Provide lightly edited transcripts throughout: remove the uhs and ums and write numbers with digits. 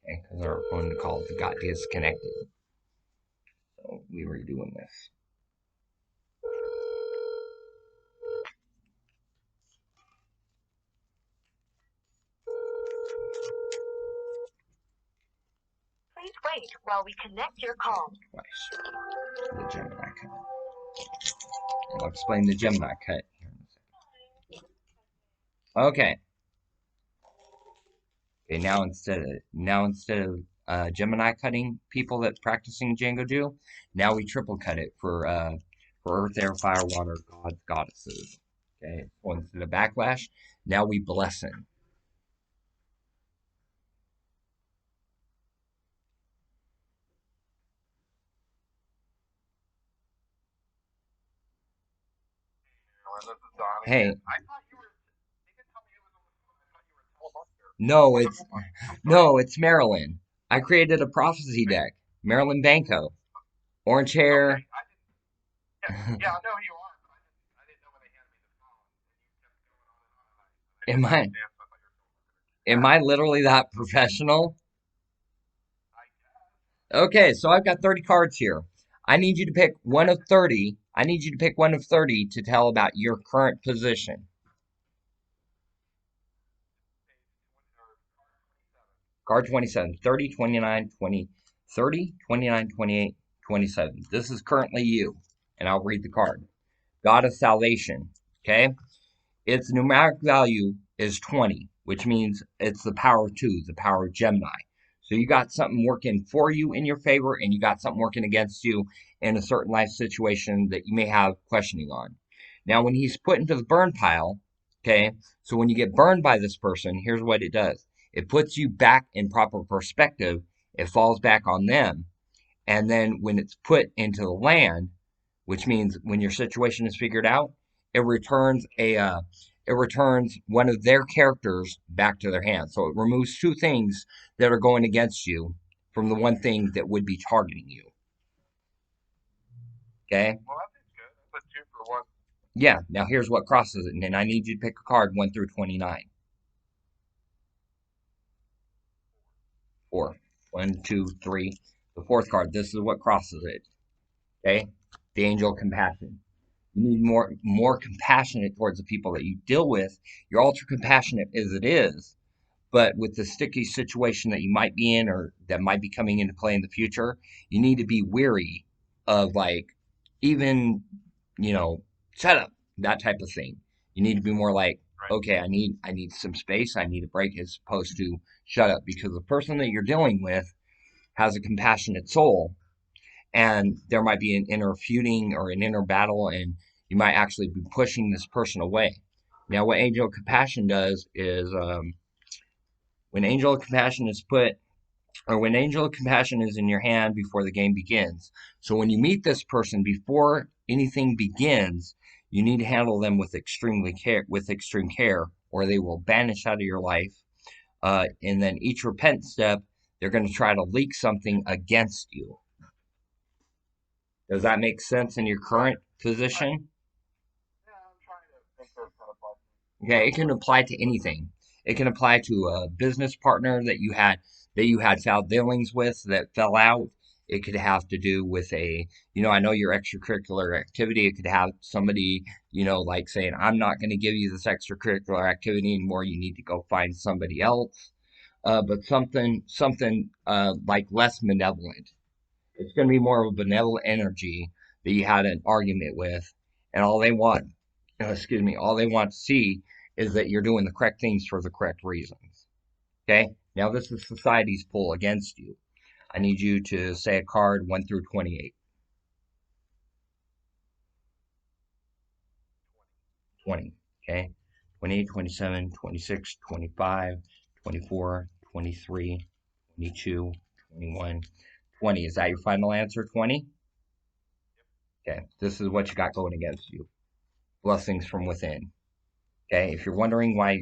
Okay, because our phone call got disconnected. So we were doing this. Please wait while we connect your call. Twice. The Gemini cut. And I'll explain the Gemini cut here in a second. Okay. Okay, now instead of Gemini cutting people that practicing Janjoju, now we triple cut it for Earth, Air, Fire, Water, gods, goddesses. Okay, so instead of backlash, now we blessing. Hey, no, it's Marilyn. I created a prophecy deck. Marilyn Banco, orange hair. Am I literally that professional? Okay, so I've got 30 cards here. I need you to pick one of 30. I need you to pick one of 30 to tell about your current position. Card 27, 30, 29, 20, 30, 29, 28, 27. This is currently you, and I'll read the card. God of Salvation, okay? Its numeric value is 20, which means it's the power of 2, the power of Gemini. So you got something working for you in your favor, and you got something working against you in a certain life situation that you may have questioning on. Now, when he's put into the burn pile, okay, so when you get burned by this person, here's what it does. It puts you back in proper perspective. It falls back on them. And then when it's put into the land, which means when your situation is figured out, it returns it returns one of their characters back to their hand. So it removes two things that are going against you from the one thing that would be targeting you. Okay? Yeah. Now here's what crosses it, and then I need you to pick a card 1 through 29. 4. 1, 2, 3. The fourth card. This is what crosses it. Okay? The angel of compassion. You need more compassionate towards the people that you deal with. You're ultra compassionate as it is, but with the sticky situation that you might be in or that might be coming into play in the future, you need to be weary of like even, you know, shut up, that type of thing. You need to be more like, okay, I need some space, I need a break as opposed to shut up because the person that you're dealing with has a compassionate soul and there might be an inner feuding or an inner battle, and you might actually be pushing this person away. Now, what Angel of Compassion does is when Angel of Compassion is put, or when Angel of Compassion is in your hand before the game begins. So when you meet this person before anything begins, you need to handle them with extreme care, or they will banish out of your life. And then each repent step, they're going to try to leak something against you. Does that make sense in your current position? Okay, it can apply to anything. It can apply to a business partner that you had foul dealings with that fell out. It could have to do with I know your extracurricular activity. It could have somebody, like saying, I'm not going to give you this extracurricular activity anymore. You need to go find somebody else. But something like less malevolent. It's going to be more of a benevolent energy that you had an argument with, and all they want to see is that you're doing the correct things for the correct reasons. Okay? Now this is society's pull against you. I need you to say a card 1 through 28. 20. Okay? 28, 27, 26, 25, 24, 23, 22, 21, 20. Is that your final answer, 20? Okay. This is what you got going against you. Blessings from within. Okay, if you're wondering why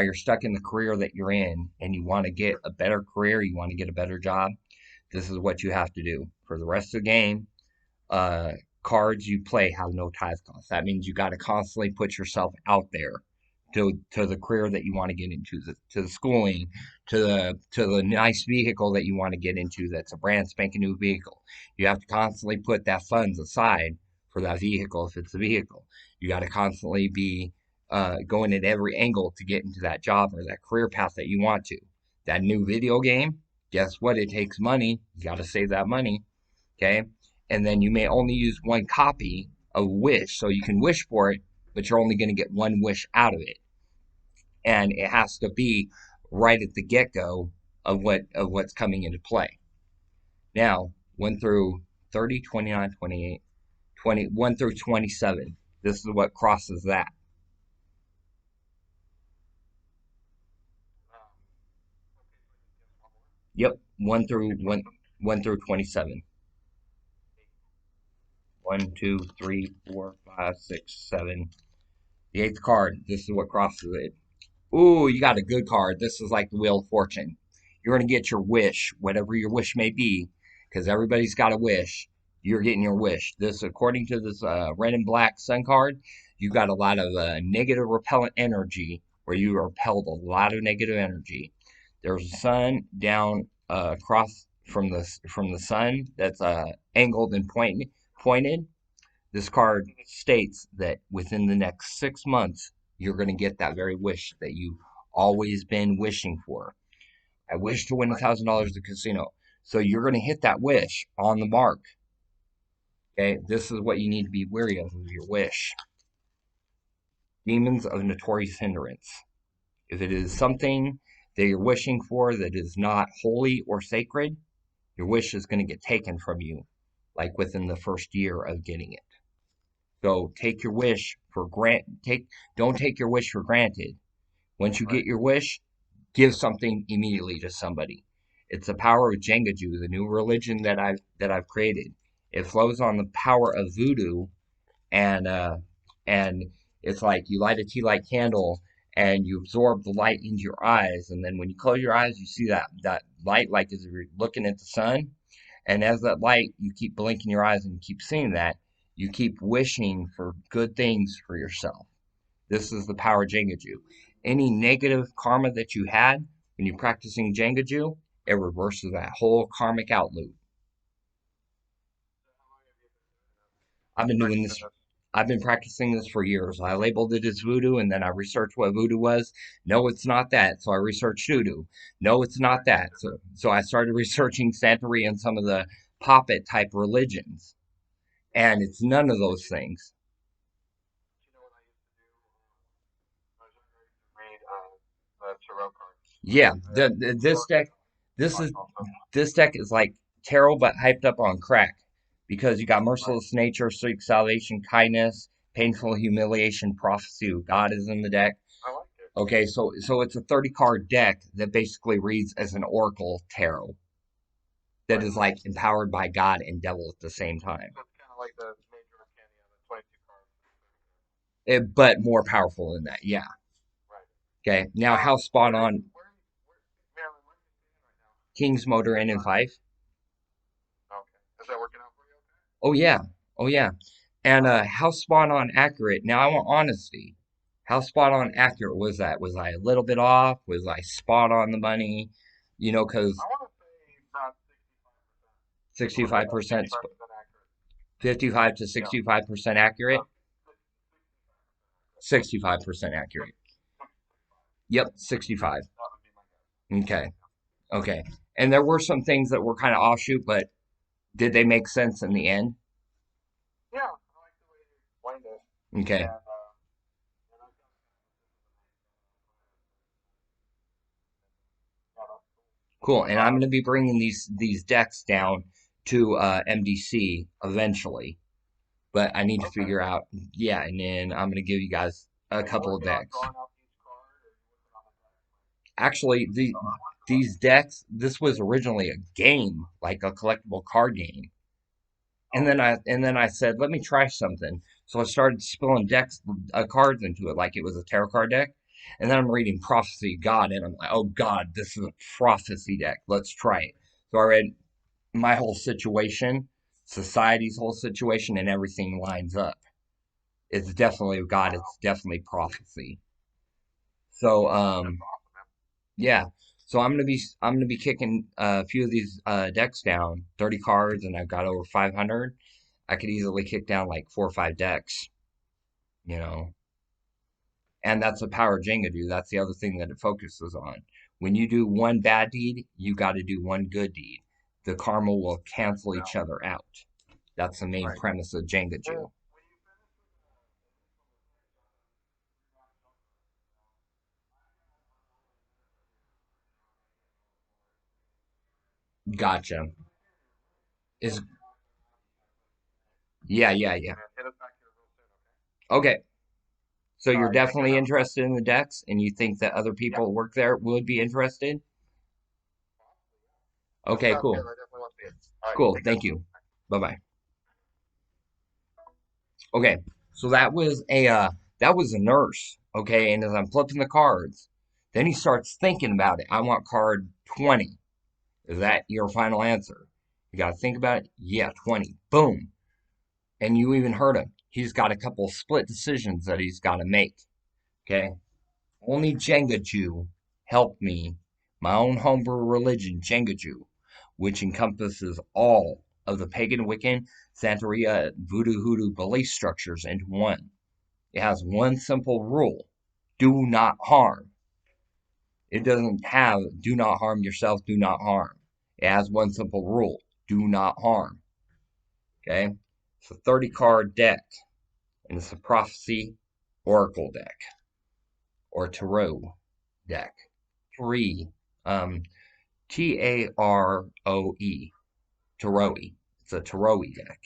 you're stuck in the career that you're in and you want to get a better career, you want to get a better job, this is what you have to do. For the rest of the game, cards you play have no tithe cost. That means you got to constantly put yourself out there to the career that you want to get into, to the schooling, to the nice vehicle that you want to get into that's a brand spanking new vehicle. You have to constantly put that funds aside for that vehicle if it's a vehicle. You got to constantly be going at every angle to get into that job or that career path that you want to. That new video game, guess what? It takes money. You got to save that money, okay? And then you may only use one copy of Wish, so you can wish for it, but you're only going to get one wish out of it, and it has to be right at the get-go of what's coming into play. Now, 1 through 30, 29, 28, 21 through 27. This is what crosses that. Yep, 1 through 27. 1, 2, 3, 4, 5, 6, 7. The eighth card. This is what crosses it. Ooh, you got a good card. This is like the Wheel of Fortune. You're going to get your wish, whatever your wish may be, because everybody's got a wish. You're getting your wish. This, according to this red and black sun card, you got a lot of negative repellent energy, where you repelled a lot of negative energy. There's a sun down across from the sun that's angled and pointed. This card states that within the next 6 months, you're going to get that very wish that you've always been wishing for. I wish to win $1,000 at the casino. So you're going to hit that wish on the mark. Okay, this is what you need to be wary of your wish. Demons of notorious hindrance. If it is something that you're wishing for that is not holy or sacred, your wish is going to get taken from you, like within the first year of getting it. So take your wish for don't take your wish for granted. Once you get your wish, give something immediately to somebody. It's the power of Janjoju, the new religion that I've created. It flows on the power of voodoo, and and it's like you light a tea light candle and you absorb the light into your eyes, and then when you close your eyes, you see that light like as if you're looking at the sun. And as that light, you keep blinking your eyes and you keep seeing that, you keep wishing for good things for yourself. This is the power of Jangoju. Any negative karma that you had when you're practicing Jangoju, it reverses that whole karmic outloop. I've been doing this. I've been practicing this for years. I labeled it as voodoo, and then I researched what voodoo was. No, it's not that. So I researched voodoo. No, it's not that. So I started researching Santeria and some of the puppet type religions, and it's none of those things. Yeah, this is this deck is like tarot but hyped up on crack because you got merciless nature, sweet salvation, kindness, painful humiliation, prophecy. God is in the deck. Okay, so it's a 30 card deck that basically reads as an oracle tarot that is like empowered by God and devil at the same time. But more powerful than that. Yeah. Okay. Now how spot on King's Motor N and 5. Oh yeah. Oh yeah. And how spot on accurate. Now I want honesty. How spot on accurate was that? Was I a little bit off? Was I spot on the money? You know, because 65%, 55 to 65% accurate. 65% accurate. Yep, 65. Okay. Okay. And there were some things that were kind of offshoot, but did they make sense in the end? Okay. Cool. And I'm going to be bringing these decks down to MDC eventually, but I need to figure out. Yeah, and then I'm going to give you guys a couple of decks. Actually, these decks, this was originally a game, like a collectible card game. And then I said, let me try something. So I started spilling decks, cards into it, like it was a tarot card deck. And then I'm reading Prophecy of God, and I'm like, oh God, this is a prophecy deck. Let's try it. So I read my whole situation, society's whole situation, and everything lines up. It's definitely God. It's definitely prophecy. So yeah. So I'm gonna be kicking a few of these decks down, 30 cards, and I've got over 500. I could easily kick down like 4 or 5 decks, you know. And that's the power of Jenga do. That's the other thing that it focuses on. When you do one bad deed, you got to do one good deed. The karma will cancel each other out. That's the main premise of Jenga Jew. Gotcha. Is Yeah, yeah, yeah. Okay. So you're definitely interested in the decks, and you think that other people who work there would be interested? Okay, cool. Cool. Thank you. Bye bye. Okay. So that was a nurse. Okay, and as I'm flipping the cards, then he starts thinking about it. I want card 20. Is that your final answer? You got to think about it. Yeah, 20. Boom. And you even heard him. He's got a couple split decisions that he's got to make. Okay. Only Janjoju helped me, my own homebrew religion, Janjoju, which encompasses all of the pagan Wiccan, Santeria, Voodoo Hoodoo belief structures into one. It has one simple rule: do not harm. It doesn't have do not harm yourself, do not harm. It has one simple rule: do not harm. Okay? It's a 30 card deck, and it's a prophecy oracle deck or tarot deck. Three. Taroe. Tarot. It's a tarot deck.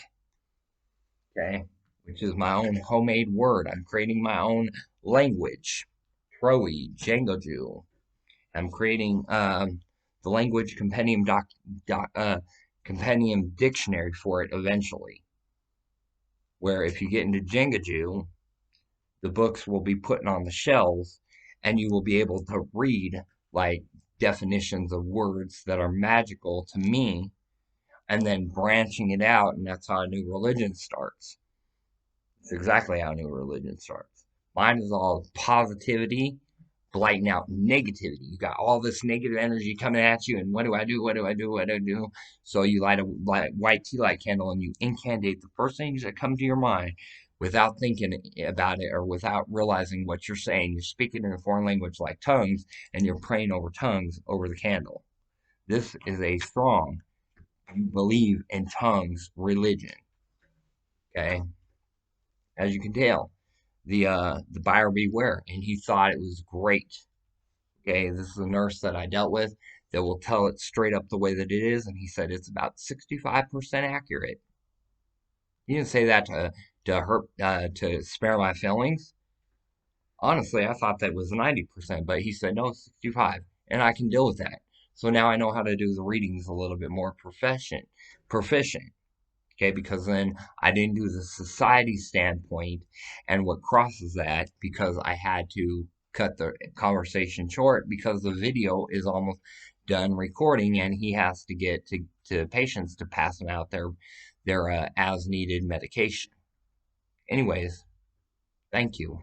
Okay? Which is my own homemade word. I'm creating my own language. Tarot, Jangoju. I'm creating the language compendium dictionary for it eventually. Where if you get into Jengaju, the books will be put on the shelves, and you will be able to read like definitions of words that are magical to me, and then branching it out, and that's how a new religion starts. It's exactly how a new religion starts. Mine is all positivity, blighting out negativity. You got all this negative energy coming at you, and what do I do? What do I do? What do I do? So you light a white tea light candle and you incandate the first things that come to your mind without thinking about it or without realizing what you're saying. You're speaking in a foreign language like tongues, and you're praying over tongues over the candle. This is a strong, you believe in tongues religion. Okay, as you can tell, the buyer beware, and he thought it was great. Okay, this is a nurse that I dealt with that will tell it straight up the way that it is, and he said it's about 65% accurate. He didn't say that to hurt to spare my feelings. Honestly, I thought that was 90%, but he said no, 65, and I can deal with that. So now I know how to do the readings a little bit more proficient. Okay, because then I didn't do the society standpoint and what crosses that because I had to cut the conversation short because the video is almost done recording and he has to get to patients to pass them out their as needed medication. Anyways, thank you.